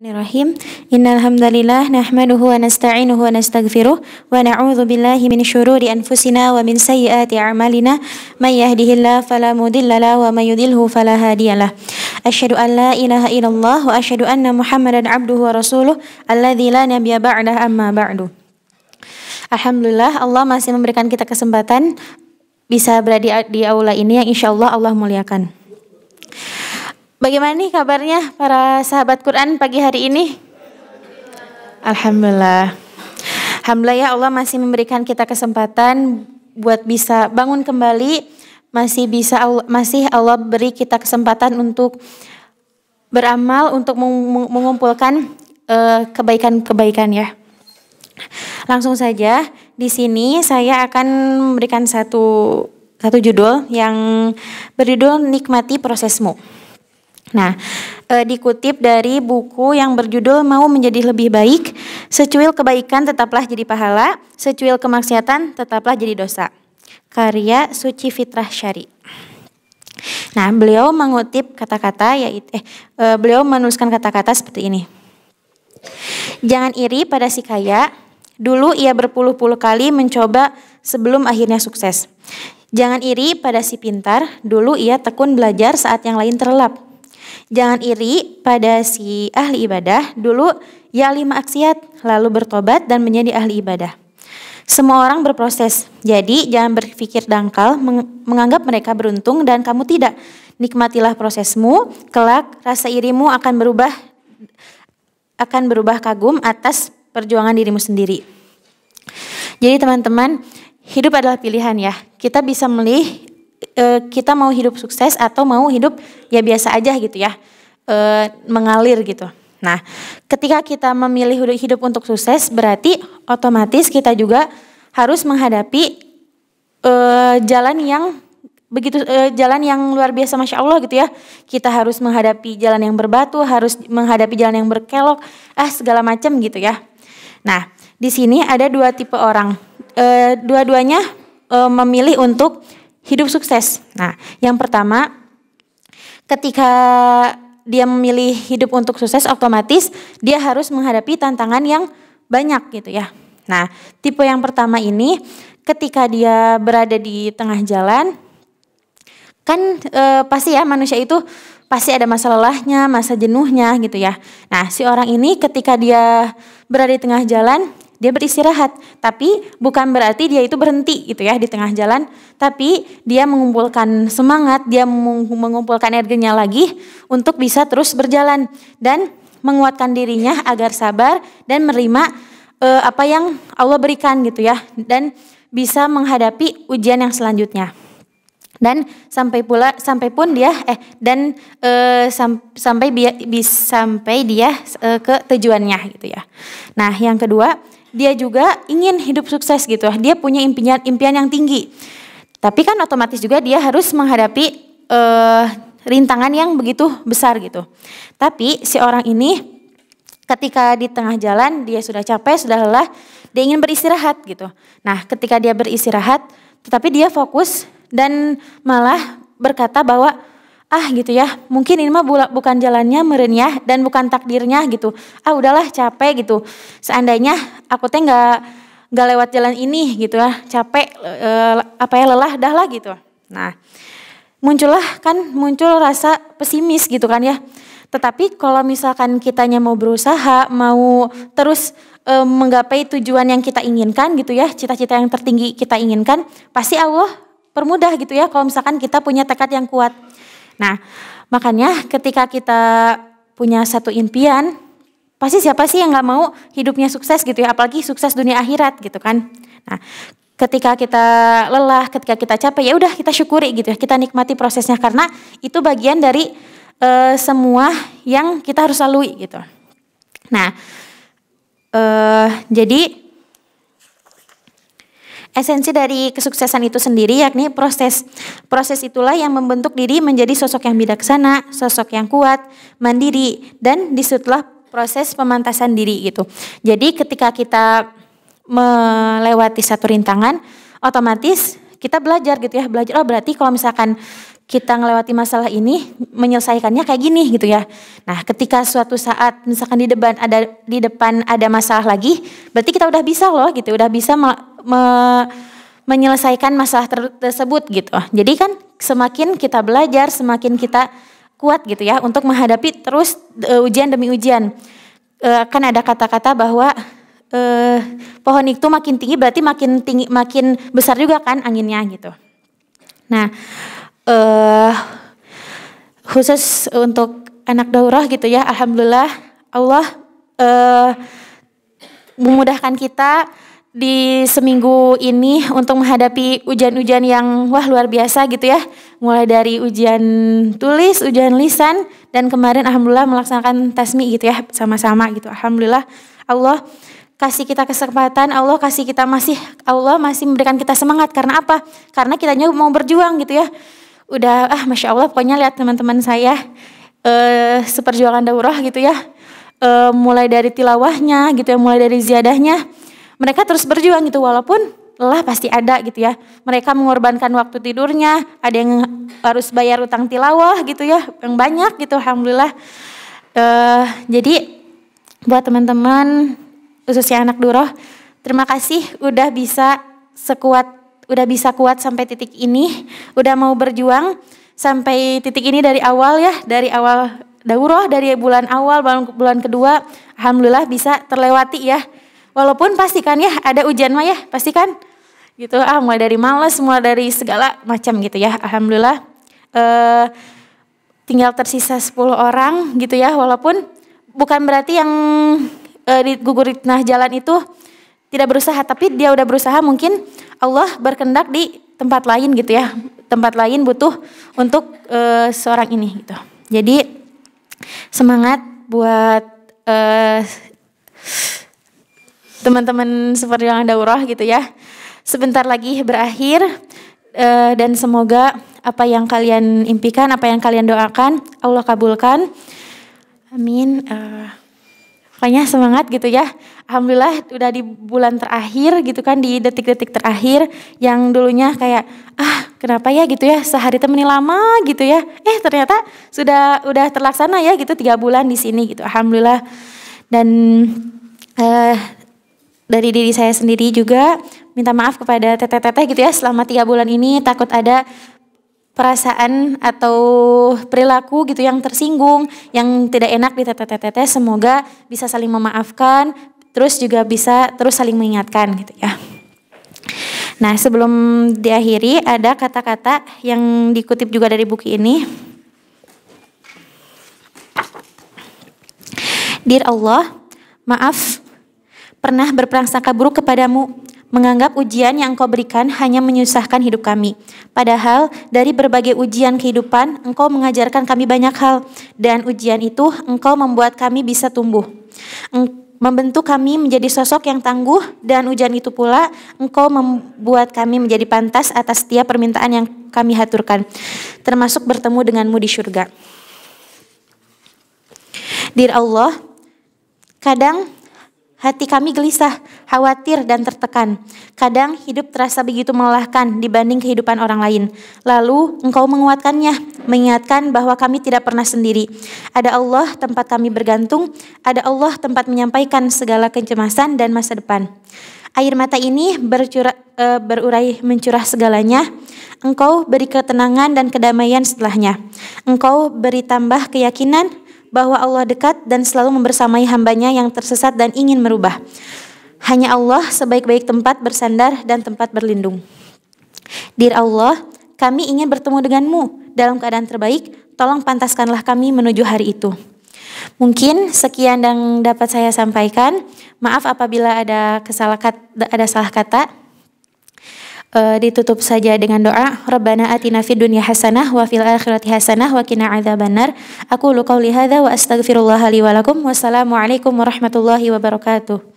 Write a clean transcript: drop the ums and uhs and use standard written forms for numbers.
Bismillahirrahmanirrahim. Innal hamdalillah nahmaduhu wa nasta'inuhu wa nastaghfiruh wa na'udzu billahi min syururi anfusina wa min sayyiati a'malina may yahdihillahu fala mudhillalah wa may yudhlilhu fala hadiyalah. Asyhadu an la ilaha illallah wa asyhadu anna Muhammadan abduhu wa rasuluh alladzi la nabiyya ba'dah amma ba'du. Alhamdulillah, Allah masih memberikan kita kesempatan bisa berada di aula ini yang insyaallah Allah muliakan. Bagaimana nih kabarnya para sahabat Quran pagi hari ini? Alhamdulillah. Alhamdulillah ya, Allah masih memberikan kita kesempatan buat bisa bangun kembali, masih Allah beri kita kesempatan untuk beramal, untuk mengumpulkan kebaikan-kebaikan ya. Langsung saja di sini saya akan memberikan satu judul yang berjudul Nikmati Prosesmu. Nah, dikutip dari buku yang berjudul Mau Menjadi Lebih Baik, Secuil Kebaikan Tetaplah Jadi Pahala, Secuil Kemaksiatan Tetaplah Jadi Dosa. Karya Suci Fitrah Syari. Nah, beliau mengutip kata-kata beliau menuliskan kata-kata seperti ini. Jangan iri pada si kaya, dulu ia berpuluh-puluh kali mencoba sebelum akhirnya sukses. Jangan iri pada si pintar, dulu ia tekun belajar saat yang lain terlelap. Jangan iri pada si ahli ibadah, dulu ia ahli maksiat, lalu bertobat dan menjadi ahli ibadah. Semua orang berproses, jadi jangan berpikir dangkal, menganggap mereka beruntung dan kamu tidak. Nikmatilah prosesmu, kelak rasa irimu akan berubah kagum atas perjuangan dirimu sendiri. Jadi teman-teman, hidup adalah pilihan ya. Kita bisa memilih kita mau hidup sukses atau mau hidup ya biasa aja gitu ya, mengalir gitu. Nah, ketika kita memilih hidup untuk sukses, berarti otomatis kita juga harus menghadapi jalan yang luar biasa, masya Allah gitu ya. Kita harus menghadapi jalan yang berbatu, harus menghadapi jalan yang berkelok, segala macam gitu ya. Nah, di sini ada dua tipe orang, dua-duanya memilih untuk hidup sukses. Nah, yang pertama, ketika dia memilih hidup untuk sukses, otomatis dia harus menghadapi tantangan yang banyak gitu ya. Nah, tipe yang pertama ini, ketika dia berada di tengah jalan, kan pasti ya manusia itu pasti ada masa lelahnya, masa jenuhnya gitu ya. Nah, si orang ini ketika dia berada di tengah jalan, dia beristirahat, tapi bukan berarti dia itu berhenti gitu ya di tengah jalan, tapi dia mengumpulkan semangat, dia mengumpulkan energinya lagi untuk bisa terus berjalan dan menguatkan dirinya agar sabar dan menerima apa yang Allah berikan gitu ya, dan bisa menghadapi ujian yang selanjutnya. Dan sampai dia ke tujuannya gitu ya. Nah, yang kedua, dia juga ingin hidup sukses gitu. Dia punya impian yang tinggi. Tapi kan otomatis juga dia harus menghadapi rintangan yang begitu besar gitu. Tapi si orang ini ketika di tengah jalan dia sudah capek, sudah lelah, dia ingin beristirahat gitu. Nah, ketika dia beristirahat, tetapi dia fokus dan malah berkata bahwa gitu ya, mungkin ini mah bukan jalannya meureun ya, dan bukan takdirnya gitu. Udahlah capek gitu. Seandainya aku teh nggak lewat jalan ini gitu ya, capek lelah dah lah gitu. Nah, muncul rasa pesimis gitu kan ya. Tetapi kalau misalkan kitanya mau berusaha, mau terus menggapai tujuan yang kita inginkan gitu ya, cita-cita yang tertinggi kita inginkan, pasti Allah permudah gitu ya kalau misalkan kita punya tekad yang kuat. Nah, makanya ketika kita punya satu impian, pasti siapa sih yang gak mau hidupnya sukses gitu ya, apalagi sukses dunia akhirat gitu kan. Nah, ketika kita lelah, ketika kita capek, ya udah kita syukuri gitu ya, kita nikmati prosesnya karena itu bagian dari semua yang kita harus lalui gitu. Nah, jadi esensi dari kesuksesan itu sendiri yakni proses. Proses itulah yang membentuk diri menjadi sosok yang bijaksana, sosok yang kuat, mandiri, dan disitulah proses pemantasan diri gitu. Jadi ketika kita melewati satu rintangan, otomatis kita belajar gitu ya, belajar oh berarti kalau misalkan kita ngelewati masalah ini menyelesaikannya kayak gini gitu ya. Nah, ketika suatu saat misalkan di depan ada masalah lagi, berarti kita udah bisa loh gitu, udah bisa menyelesaikan masalah tersebut gitu. Jadi kan semakin kita belajar, semakin kita kuat gitu ya untuk menghadapi terus ujian demi ujian. Kan ada kata-kata bahwa pohon itu makin tinggi berarti makin besar juga kan anginnya gitu. Nah, khusus untuk anak daurah gitu ya, alhamdulillah Allah memudahkan kita di seminggu ini untuk menghadapi ujian-ujian yang wah luar biasa gitu ya. Mulai dari ujian tulis, ujian lisan, dan kemarin alhamdulillah melaksanakan tasmi gitu ya sama-sama gitu. Alhamdulillah Allah kasih kita kesempatan, Allah masih memberikan kita semangat. Karena apa? Karena kitanya mau berjuang gitu ya. Udah Masya Allah pokoknya lihat teman-teman saya seperjuangan daurah gitu ya. Mulai dari tilawahnya gitu ya, mulai dari ziadahnya. Mereka terus berjuang gitu walaupun lelah pasti ada gitu ya. Mereka mengorbankan waktu tidurnya, ada yang harus bayar utang tilawah gitu ya, yang banyak gitu alhamdulillah. Jadi buat teman-teman khususnya anak daurah, terima kasih udah bisa kuat sampai titik ini, udah mau berjuang sampai titik ini dari awal daurah, dari bulan awal, bulan kedua, alhamdulillah bisa terlewati ya. Walaupun pasti kan ya ada ujian mah ya, pasti kan gitu. Mulai dari malas, mulai dari segala macam gitu ya. Alhamdulillah tinggal tersisa 10 orang gitu ya. Walaupun bukan berarti yang gugur di tengah jalan itu tidak berusaha, tapi dia udah berusaha, mungkin Allah berkehendak di tempat lain gitu ya. Tempat lain butuh untuk seorang ini gitu. Jadi semangat buat teman-teman seperjuangan daurah gitu ya. Sebentar lagi berakhir dan semoga apa yang kalian impikan, apa yang kalian doakan Allah kabulkan. Amin. Pokoknya semangat gitu ya. Alhamdulillah udah di bulan terakhir gitu kan, di detik-detik terakhir yang dulunya kayak kenapa ya gitu ya, sehari temani lama gitu ya. Ternyata udah terlaksana ya gitu 3 bulan di sini gitu. Alhamdulillah. Dan dari diri saya sendiri juga minta maaf kepada teteh-teteh gitu ya, selama 3 bulan ini takut ada perasaan atau perilaku gitu yang tersinggung, yang tidak enak di teteh-teteh. Semoga bisa saling memaafkan, terus juga bisa terus saling mengingatkan gitu ya. Nah, sebelum diakhiri ada kata-kata yang dikutip juga dari buku ini. Dear Allah, maaf pernah berprasangka buruk kepadamu, menganggap ujian yang Engkau berikan hanya menyusahkan hidup kami. Padahal dari berbagai ujian kehidupan, Engkau mengajarkan kami banyak hal, dan ujian itu Engkau membuat kami bisa tumbuh. Membentuk kami menjadi sosok yang tangguh, dan ujian itu pula Engkau membuat kami menjadi pantas atas setiap permintaan yang kami haturkan, termasuk bertemu denganmu di surga. Dear Allah, kadang hati kami gelisah, khawatir, dan tertekan. Kadang hidup terasa begitu melelahkan dibanding kehidupan orang lain. Lalu Engkau menguatkannya, mengingatkan bahwa kami tidak pernah sendiri. Ada Allah tempat kami bergantung, ada Allah tempat menyampaikan segala kecemasan dan masa depan. Air mata ini berurai mencurah segalanya. Engkau beri ketenangan dan kedamaian setelahnya. Engkau beri tambah keyakinan bahwa Allah dekat dan selalu membersamai hambanya yang tersesat dan ingin merubah. Hanya Allah sebaik-baik tempat bersandar dan tempat berlindung. Dear Allah, kami ingin bertemu denganmu dalam keadaan terbaik. Tolong pantaskanlah kami menuju hari itu. Mungkin sekian yang dapat saya sampaikan. Maaf apabila ada salah kata. Ditutup saja dengan doa. Rabbana atina fid dunya hasanah wa fil akhirati hasanah wa qina adzabannar. Aqulu qouli hadza wa astaghfirullah li wa lakum. Wassalamualaikum warahmatullahi wabarakatuh.